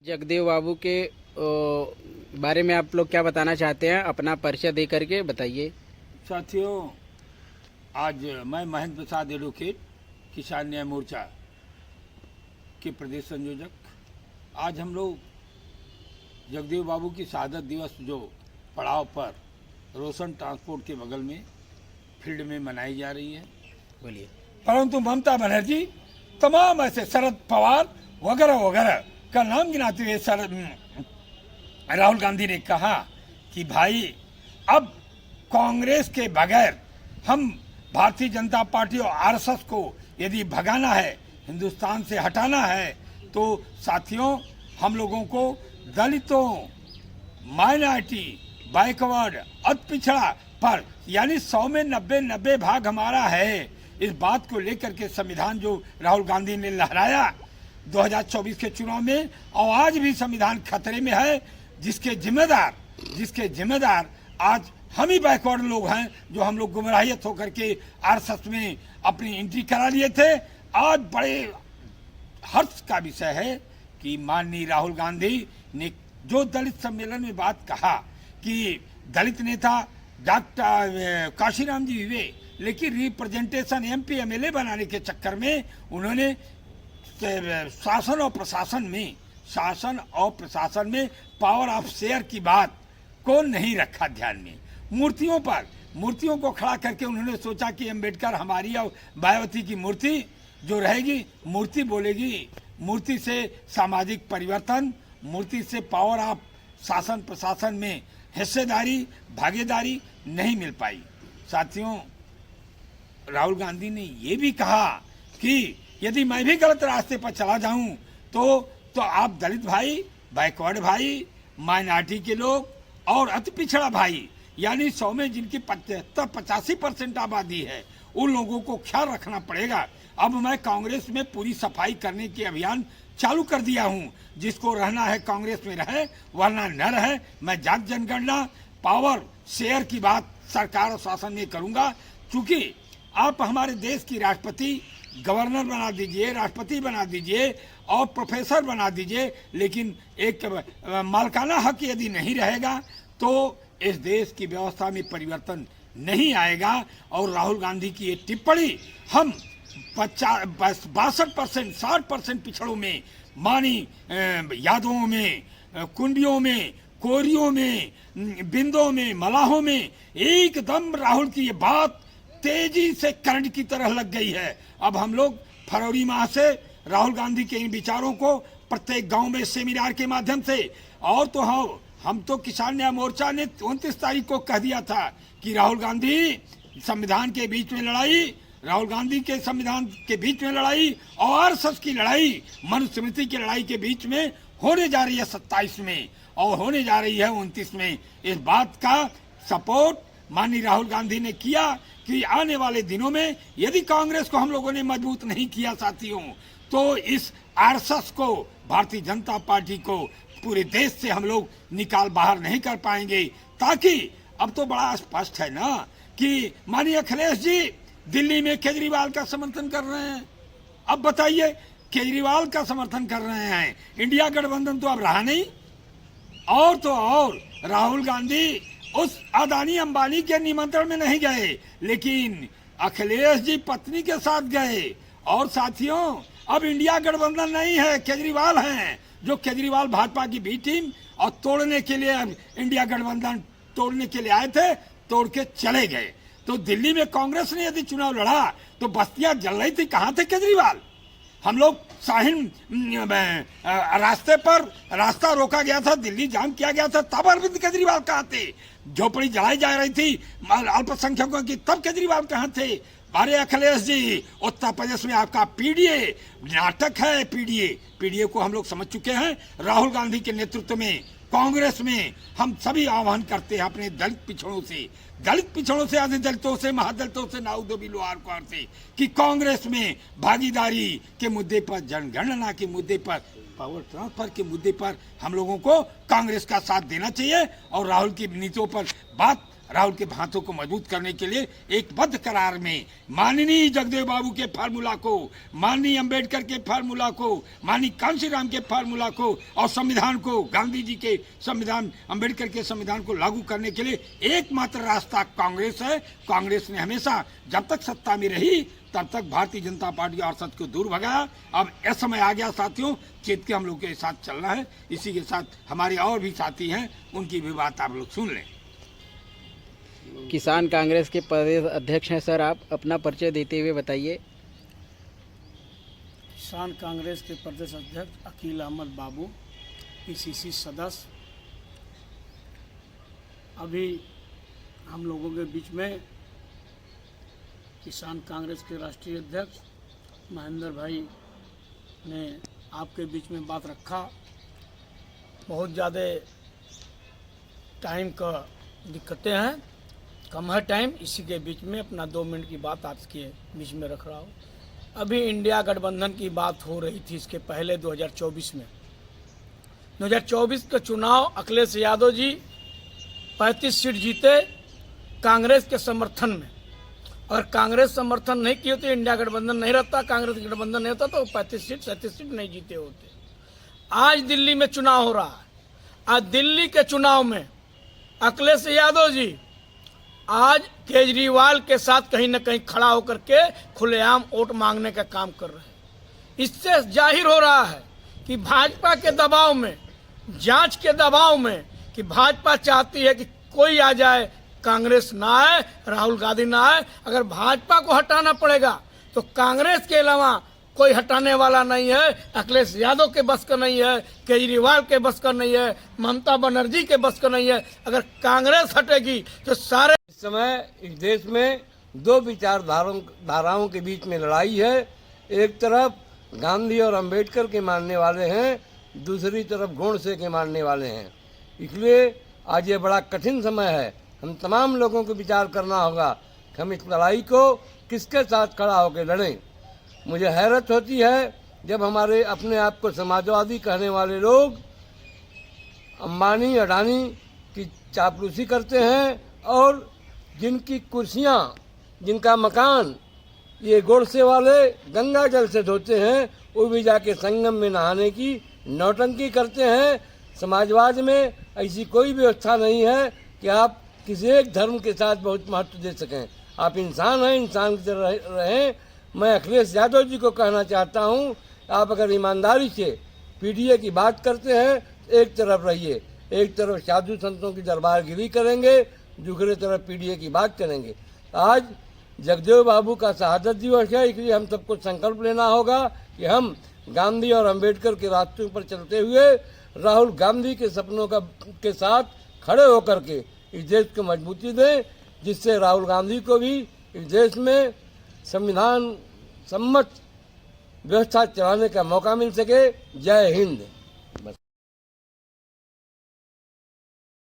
जगदेव बाबू के बारे में आप लोग क्या बताना चाहते हैं? अपना परिचय दे करके बताइए। साथियों, आज मैं महेंद्र प्रसाद एडवोकेट, किसान न्याय मोर्चा के प्रदेश संयोजक, आज हम लोग जगदेव बाबू की शहादत दिवस जो पड़ाव पर रोशन ट्रांसपोर्ट के बगल में फील्ड में मनाई जा रही है। बोलिए। परंतु ममता बनर्जी, तमाम ऐसे शरद पवार वगैरह वगैरह का नाम गिनाते हुए राहुल गांधी ने कहा कि भाई अब कांग्रेस के बगैर हम भारतीय जनता पार्टी और आरएसएस को यदि भगाना है, हिंदुस्तान से हटाना है, तो साथियों हम लोगों को दलितों, माइनॉरिटी, बैकवर्ड, अति पिछड़ा पर यानी 100 में 90 भाग हमारा है। इस बात को लेकर के संविधान जो राहुल गांधी ने लहराया 2024 के चुनाव में, और आज भी संविधान खतरे में है, जिसके जिम्मेदार आज हम ही बैकवर्ड लोग हैं, जो हम लोग गुमराहियत होकर के आरएसएस में अपनी एंट्री करा लिए थे। आज बड़े हर्ष का विषय है कि माननीय राहुल गांधी ने जो दलित सम्मेलन में बात कहा कि दलित नेता डॉक्टर काशीराम जी हुए, लेकिन रिप्रेजेंटेशन एमपी एमएलए बनाने के चक्कर में उन्होंने शासन और प्रशासन में पावर ऑफ शेयर की बात को नहीं रखा ध्यान में। मूर्तियों को खड़ा करके उन्होंने सोचा कि अम्बेडकर हमारी और मायावती की मूर्ति जो रहेगी, मूर्ति बोलेगी, मूर्ति से सामाजिक परिवर्तन, मूर्ति से पावर ऑफ शासन प्रशासन में हिस्सेदारी, भागीदारी नहीं मिल पाई। साथियों, राहुल गांधी ने ये भी कहा कि यदि मैं भी गलत रास्ते पर चला जाऊं तो आप दलित भाई, बैकवर्ड भाई, माइनॉरिटी के लोग और अति पिछड़ा भाई, यानी 100 में जिनकी 75-85% आबादी है, उन लोगों को ख्याल रखना पड़ेगा। अब मैं कांग्रेस में पूरी सफाई करने की अभियान चालू कर दिया हूं। जिसको रहना है कांग्रेस में रहे, वरना न रहे। मैं जात जनगणना, पावर शेयर की बात सरकार और शासन में करूंगा। चूंकि आप हमारे देश की राष्ट्रपति, गवर्नर बना दीजिए, राष्ट्रपति बना दीजिए और प्रोफेसर बना दीजिए, लेकिन एक मालिकाना हक यदि नहीं रहेगा तो इस देश की व्यवस्था में परिवर्तन नहीं आएगा। और राहुल गांधी की ये टिप्पणी हम 62%, 60% पिछड़ों में, मानी यादवों में, कुंडियों में, कोरियों में, बिंदों में, मलाहों में, एकदम राहुल की ये बात तेजी से करंट की तरह लग गई है। अब हम लोग फरवरी माह से राहुल गांधी के इन विचारों को प्रत्येक गांव में सेमिनार के माध्यम से, और तो हम तो किसान न्याय मोर्चा ने 29 तारीख को कह दिया था कि राहुल गांधी संविधान के बीच में लड़ाई, राहुल गांधी के संविधान के बीच में लड़ाई और आरएसएस की लड़ाई, मनुस्मृति की लड़ाई के बीच में होने जा रही है 27 में और होने जा रही है 29 में। इस बात का सपोर्ट माननीय राहुल गांधी ने किया कि आने वाले दिनों में यदि कांग्रेस को हम लोगों ने मजबूत नहीं किया साथियों, तो इस आरएसएस को, भारतीय जनता पार्टी को पूरे देश से हम लोग निकाल बाहर नहीं कर पाएंगे। ताकि अब तो बड़ा स्पष्ट है ना कि माननीय अखिलेश जी दिल्ली में केजरीवाल का समर्थन कर रहे हैं। अब बताइए, केजरीवाल का समर्थन कर रहे हैं, इंडिया गठबंधन तो अब रहा नहीं। और तो और राहुल गांधी उस अदानी अंबानी के निमंत्रण में नहीं गए, लेकिन अखिलेश जी पत्नी के साथ गए। और साथियों, अब इंडिया गठबंधन नहीं है, केजरीवाल हैं, जो केजरीवाल भाजपा की बी टीम और तोड़ने के लिए, इंडिया गठबंधन तोड़ने के लिए आए थे, तोड़ के चले गए। तो दिल्ली में कांग्रेस ने यदि चुनाव लड़ा तो बस्तियां जल रही थी, कहाँ थे केजरीवाल? हम लोग शाहीन रास्ते पर रास्ता रोका गया था, दिल्ली जाम किया गया था, तब अरविंद केजरीवाल कहाँ थे? झोपड़ी जलाई जा रही थी अल्पसंख्यकों की, तब केजरीवाल कहाँ थे? अरे अखिलेश जी, उत्तर प्रदेश में आपका पीडीए नाटक है। पीडीए को हम लोग समझ चुके हैं। राहुल गांधी के नेतृत्व में कांग्रेस में हम सभी आह्वान करते हैं अपने दलित पिछड़ों से, आधे दलितों से, महादलितों से, नाउदोबी लोहारकोर से, कि कांग्रेस में भागीदारी के मुद्दे पर, जनगणना के मुद्दे पर पावर ट्रांसफर के मुद्दे पर हम लोगों को कांग्रेस का साथ देना चाहिए और राहुल की नीतियों पर राहुल के हाथों को मजबूत करने के लिए एक बद्ध करार में माननीय जगदेव बाबू के फार्मूला को, माननीय अंबेडकर के फार्मूला को, माननीय कांशीराम के फार्मूला को और संविधान को, गांधी जी के संविधान, अंबेडकर के संविधान को लागू करने के लिए एकमात्र रास्ता कांग्रेस है। कांग्रेस ने हमेशा जब तक सत्ता में रही तब तक भारतीय जनता पार्टी और सत्य को दूर भगाया। अब यह समय आ गया साथियों, चेत के हम लोग के साथ चलना है। इसी के साथ हमारे और भी साथी हैं, उनकी भी बात आप लोग सुन लें। किसान कांग्रेस के प्रदेश अध्यक्ष हैं सर, आप अपना परिचय देते हुए बताइए। किसान कांग्रेस के प्रदेश अध्यक्ष अकील अहमद बाबू, पीसीसी सदस्य। अभी हम लोगों के बीच में किसान कांग्रेस के राष्ट्रीय अध्यक्ष महेंद्र भाई ने आपके बीच में बात रखा। बहुत ज़्यादा टाइम का दिक्कतें हैं, कम है टाइम, इसी के बीच में अपना 2 मिनट की बात आपके बीच में रख रहा हूँ। अभी इंडिया गठबंधन की बात हो रही थी, इसके पहले 2024 में 2024 का चुनाव अखिलेश यादव जी 35 सीट जीते कांग्रेस के समर्थन में। अगर कांग्रेस समर्थन नहीं किए तो इंडिया गठबंधन नहीं रहता, कांग्रेस गठबंधन नहीं होता तो 35 सीट 37 सीट नहीं जीते होते। आज दिल्ली में चुनाव हो रहा है। आज दिल्ली के चुनाव में अखिलेश यादव जी आज केजरीवाल के साथ कहीं न कहीं खड़ा होकर के खुलेआम वोट मांगने का काम कर रहे हैं। इससे जाहिर हो रहा है कि भाजपा के दबाव में, जांच के दबाव में, कि भाजपा चाहती है कि कोई आ जाए, कांग्रेस ना आए, राहुल गांधी ना आए। अगर भाजपा को हटाना पड़ेगा तो कांग्रेस के अलावा कोई हटाने वाला नहीं है। अखिलेश यादव के बस का नहीं है, केजरीवाल के बस का नहीं है, ममता बनर्जी के बस का नहीं है। अगर कांग्रेस हटेगी तो सारे इस समय इस देश में 2 विचारधाराओं के बीच में लड़ाई है। एक तरफ गांधी और अंबेडकर के मानने वाले हैं, दूसरी तरफ गोडसे के मानने वाले हैं। इसलिए आज ये बड़ा कठिन समय है। हम तमाम लोगों को विचार करना होगा कि हम इस लड़ाई को किसके साथ खड़ा होकर लड़ें। मुझे हैरत होती है जब हमारे अपने आप को समाजवादी कहने वाले लोग अंबानी अडानी की चापलूसी करते हैं और जिनकी कुर्सियां, जिनका मकान ये गोडसे वाले गंगा जल से धोते हैं, वो भी जाके संगम में नहाने की नौटंकी करते हैं। समाजवाद में ऐसी कोई व्यवस्था नहीं है कि आप किसी एक धर्म के साथ बहुत महत्व दे सकें। आप इंसान हैं, इंसान की तरह रहें। मैं अखिलेश यादव जी को कहना चाहता हूं, आप अगर ईमानदारी से पीडीए की बात करते हैं, एक तरफ रहिए। एक तरफ साधु संतों की दरबारगिरी करेंगे, दूसरे तरफ पीडीए की बात करेंगे। आज जगदेव बाबू का शहादत दिवस है, इसलिए हम सबको संकल्प लेना होगा कि हम गांधी और अंबेडकर के रास्तों पर चलते हुए राहुल गांधी के सपनों के साथ खड़े होकर के इस देश को मजबूती दें, जिससे राहुल गांधी को भी इस देश में संविधान सम्मत व्यवस्था चलाने का मौका मिल सके। जय हिंद।